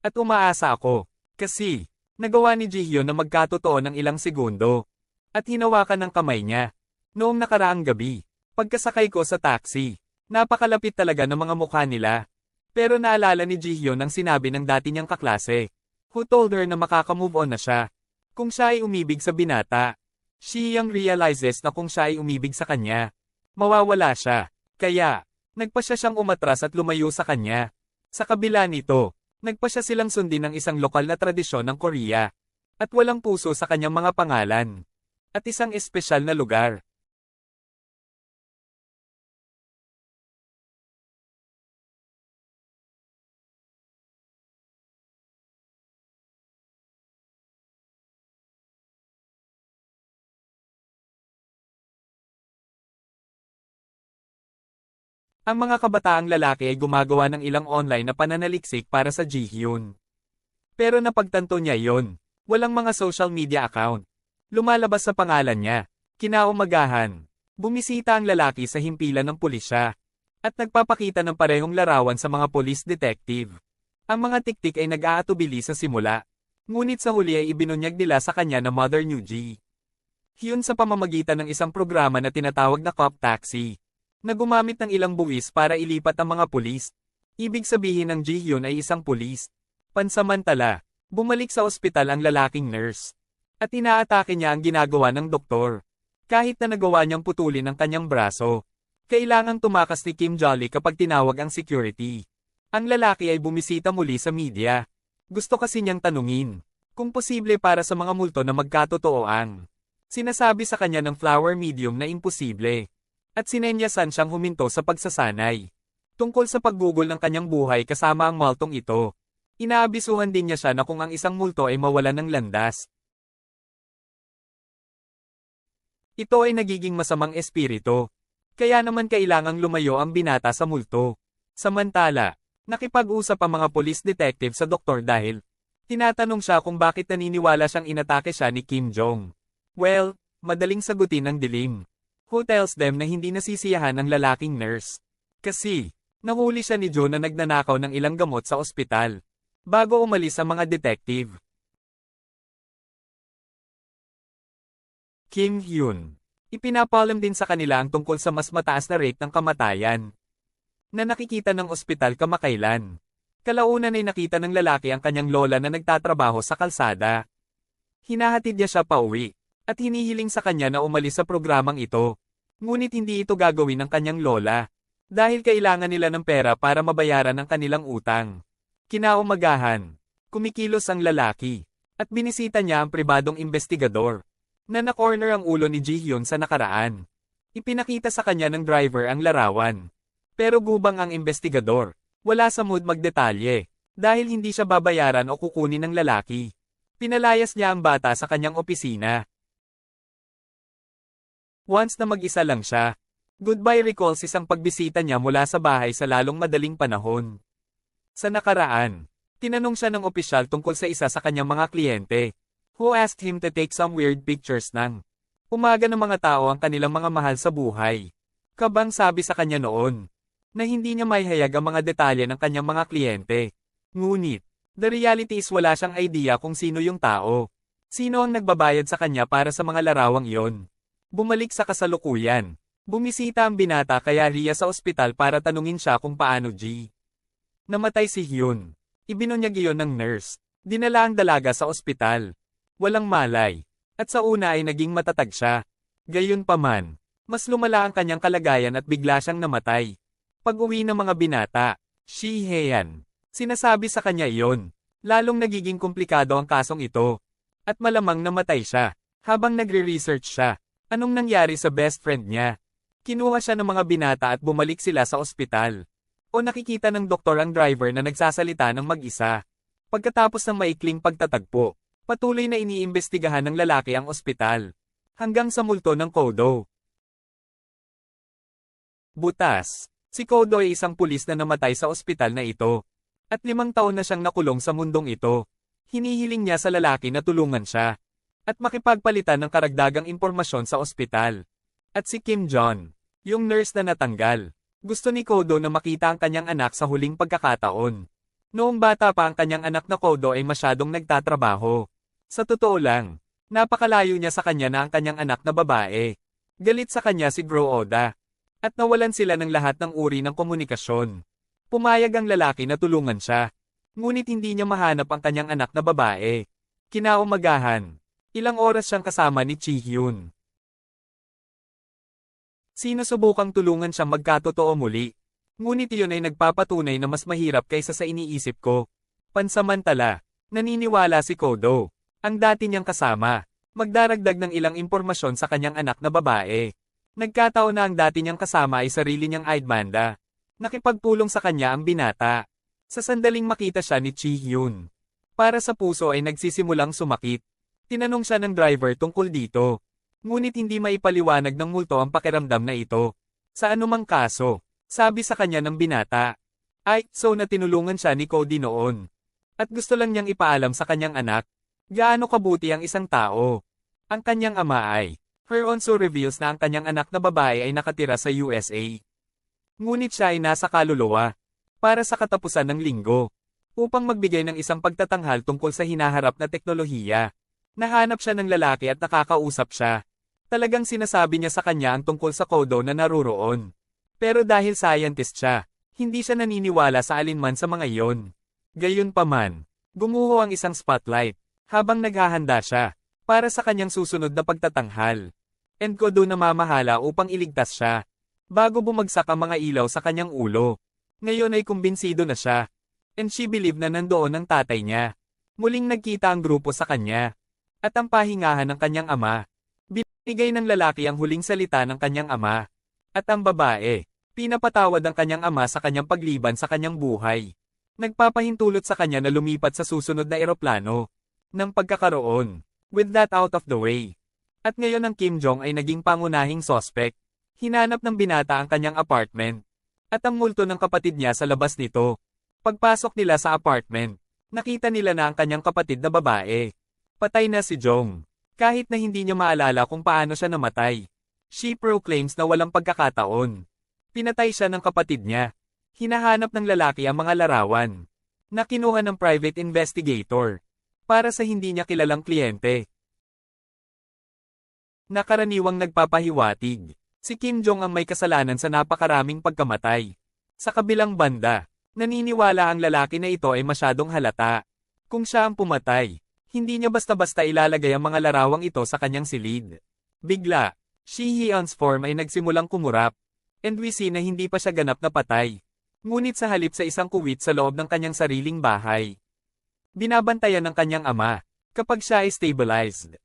At umaasa ako. Kasi, nagawa ni Jihyun na magkatotoo ng ilang segundo. At hinawakan ng kamay niya. Noong nakaraang gabi, pagkasakay ko sa taxi, napakalapit talaga ng mga mukha nila. Pero naalala ni Jihyun ang sinabi ng dati niyang kaklase, who told her na makaka-move on na siya. Kung siya ay umibig sa binata, she young realizes na kung siya ay umibig sa kanya, mawawala siya. Kaya, nagpa siya siyang umatras at lumayo sa kanya. Sa kabila nito, nagpa siya silang sundin ng isang lokal na tradisyon ng Korea. At walang puso sa kanyang mga pangalan. At isang espesyal na lugar. Ang mga kabataang lalaki ay gumagawa ng ilang online na pananaliksik para sa Jihyun. Pero napagtanto niya yon. Walang mga social media account. Lumalabas sa pangalan niya. Kinaumagahan. Bumisita ang lalaki sa himpilan ng pulisya. At nagpapakita ng parehong larawan sa mga police detective. Ang mga tiktik ay nag-aatubili sa simula. Ngunit sa huli ay ibinunyag nila sa kanya na Mother Nuji. Yun sa pamamagitan ng isang programa na tinatawag na Cop Taxi. Na gumamit ng ilang buwis para ilipat ang mga pulis. Ibig sabihin ng Jihyun ay isang pulis. Pansamantala, bumalik sa ospital ang lalaking nurse. At inaatake niya ang ginagawa ng doktor. Kahit na nagawa niyang putulin ang kanyang braso. Kailangang tumakas ni Kim Jolly kapag tinawag ang security. Ang lalaki ay bumisita muli sa media. Gusto kasi niyang tanungin kung posible para sa mga multo na magkatotooan. Sinasabi sa kanya ng flower medium na imposible. At sinenyasan siyang huminto sa pagsasanay. Tungkol sa paggugol ng kanyang buhay kasama ang multong ito. Inaabisuhan din niya siya na kung ang isang multo ay mawalan ng landas. Ito ay nagiging masamang espiritu. Kaya naman kailangang lumayo ang binata sa multo. Samantala, nakipag-usap ang mga police detective sa doktor dahil tinatanong siya kung bakit naniniwala siyang inatake siya ni Kim Jong. Well, madaling sagutin ng dilim. Who tells them na hindi nasisiyahan ng lalaking nurse? Kasi, nahuli siya ni Joe na nagnanakaw ng ilang gamot sa ospital. Bago umalis ang mga detective. Kim Hyun. Ipinapalam din sa kanila ang tungkol sa mas mataas na rate ng kamatayan. Na nakikita ng ospital kamakailan. Kalaunan ay nakita ng lalaki ang kanyang lola na nagtatrabaho sa kalsada. Hinahatid niya siya pauwi. At hinihiling sa kanya na umalis sa programang ito. Ngunit hindi ito gagawin ng kanyang lola. Dahil kailangan nila ng pera para mabayaran ang kanilang utang. Kinaumagahan. Kumikilos ang lalaki. At binisita niya ang pribadong investigador. Na na-corner ang ulo ni Jihyun sa nakaraan. Ipinakita sa kanya ng driver ang larawan. Pero gubang ang investigador. Wala sa mood magdetalye. Dahil hindi siya babayaran o kukunin ng lalaki. Pinalayas niya ang bata sa kanyang opisina. Once na mag-isa lang siya, goodbye recalls isang pagbisita niya mula sa bahay sa lalong madaling panahon. Sa nakaraan, tinanong siya ng opisyal tungkol sa isa sa kanyang mga kliyente, who asked him to take some weird pictures ng umaga ng mga tao ang kanilang mga mahal sa buhay. Kabang sabi sa kanya noon, na hindi niya maihayag ang mga detalye ng kanyang mga kliyente. Ngunit, the reality is wala siyang idea kung sino yung tao. Sino ang nagbabayad sa kanya para sa mga larawang iyon. Bumalik sa kasalukuyan. Bumisita ang binata kaya Ria sa ospital para tanungin siya kung paano namatay si Hyun. Ibinunyag iyon ng nurse. Dinala ang dalaga sa ospital. Walang malay. At sa una ay naging matatag siya. Gayunpaman, mas lumala ang kanyang kalagayan at bigla siyang namatay. Pag-uwi ng mga binata, Shi Heian. Sinasabi sa kanya iyon. Lalong nagiging komplikado ang kasong ito. At malamang namatay siya. Habang nagre-research siya. Anong nangyari sa best friend niya? Kinuha siya ng mga binata at bumalik sila sa ospital. O nakikita ng doktor ang driver na nagsasalita ng mag-isa. Pagkatapos ng maikling pagtatagpo, patuloy na iniimbestigahan ng lalaki ang ospital. Hanggang sa multo ng Kodo. Butas. Si Kodo ay isang pulis na namatay sa ospital na ito. At 5 taon na siyang nakulong sa mundong ito. Hinihiling niya sa lalaki na tulungan siya. At makipagpalitan ng karagdagang impormasyon sa ospital. At si Kim Jong, yung nurse na natanggal. Gusto ni Kodo na makita ang kanyang anak sa huling pagkakataon. Noong bata pa ang kanyang anak na Kodo ay masyadong nagtatrabaho. Sa totoo lang, napakalayo niya sa kanya na ang kanyang anak na babae. Galit sa kanya si Bro Oda. At nawalan sila ng lahat ng uri ng komunikasyon. Pumayag ang lalaki na tulungan siya. Ngunit hindi niya mahanap ang kanyang anak na babae. Kinaumagahan. Ilang oras siyang kasama ni Chi-hyun. Sinusubukang tulungan siyang magkatotoo muli. Ngunit iyon ay nagpapatunay na mas mahirap kaysa sa iniisip ko. Pansamantala, naniniwala si Kodo, ang dati niyang kasama, magdaragdag ng ilang impormasyon sa kanyang anak na babae. Nagkataon na ang dati niyang kasama ay sarili niyang idmanda. Nakipagpulong sa kanya ang binata. Sa sandaling makita siya ni Chi-hyun. Para sa puso ay nagsisimulang sumakit. Tinanong siya ng driver tungkol dito. Ngunit hindi maipaliwanag ng multo ang pakiramdam na ito. Sa anumang kaso, sabi sa kanya ng binata. So na tinulungan siya ni Cody noon. At gusto lang niyang ipaalam sa kanyang anak. Gaano kabuti ang isang tao. Ang kanyang ama ay. Heronso reveals na ang kanyang anak na babae ay nakatira sa USA. Ngunit siya ay nasa kaluluwa. Para sa katapusan ng linggo. Upang magbigay ng isang pagtatanghal tungkol sa hinaharap na teknolohiya. Nahanap siya ng lalaki at nakakausap siya. Talagang sinasabi niya sa kanya ang tungkol sa Kodo na naruroon. Pero dahil scientist siya, hindi siya naniniwala sa alinman sa mga iyon. Gayunpaman, gumuho ang isang spotlight, habang naghahanda siya, para sa kanyang susunod na pagtatanghal. And Kodo namamahala upang iligtas siya, bago bumagsak ang mga ilaw sa kanyang ulo. Ngayon ay kumbinsido na siya, and she believed na nandoon ang tatay niya. Muling nagkita ang grupo sa kanya, at ang pahingahan ng kanyang ama. Binigay ng lalaki ang huling salita ng kanyang ama. At ang babae, pinapatawad ang kanyang ama sa kanyang pagliban sa kanyang buhay. Nagpapahintulot sa kanya na lumipat sa susunod na eroplano. Ng pagkakaroon, with that out of the way. At ngayon ang Kim Jong ay naging pangunahing sospek. Hinanap ng binata ang kanyang apartment. At ang multo ng kapatid niya sa labas nito. Pagpasok nila sa apartment, nakita nila na ang kanyang kapatid na babae. Patay na si Jong. Kahit na hindi niya maalala kung paano siya namatay. She proclaims na walang pagkakataon. Pinatay siya ng kapatid niya. Hinahanap ng lalaki ang mga larawan. Na kinuha ng private investigator. Para sa hindi niya kilalang kliyente. Nakaraniwang nagpapahiwatig. Si Kim Jong ang may kasalanan sa napakaraming pagkamatay. Sa kabilang banda, naniniwala ang lalaki na ito ay masyadong halata. Kung siya ang pumatay, hindi niya basta-basta ilalagay ang mga larawang ito sa kanyang silid. Bigla, Shi-hyun's form ay nagsimulang kumurap. And we see na hindi pa siya ganap na patay. Ngunit sa halip sa isang kuwit sa loob ng kanyang sariling bahay. Binabantayan ng kanyang ama, kapag siya ay stabilized.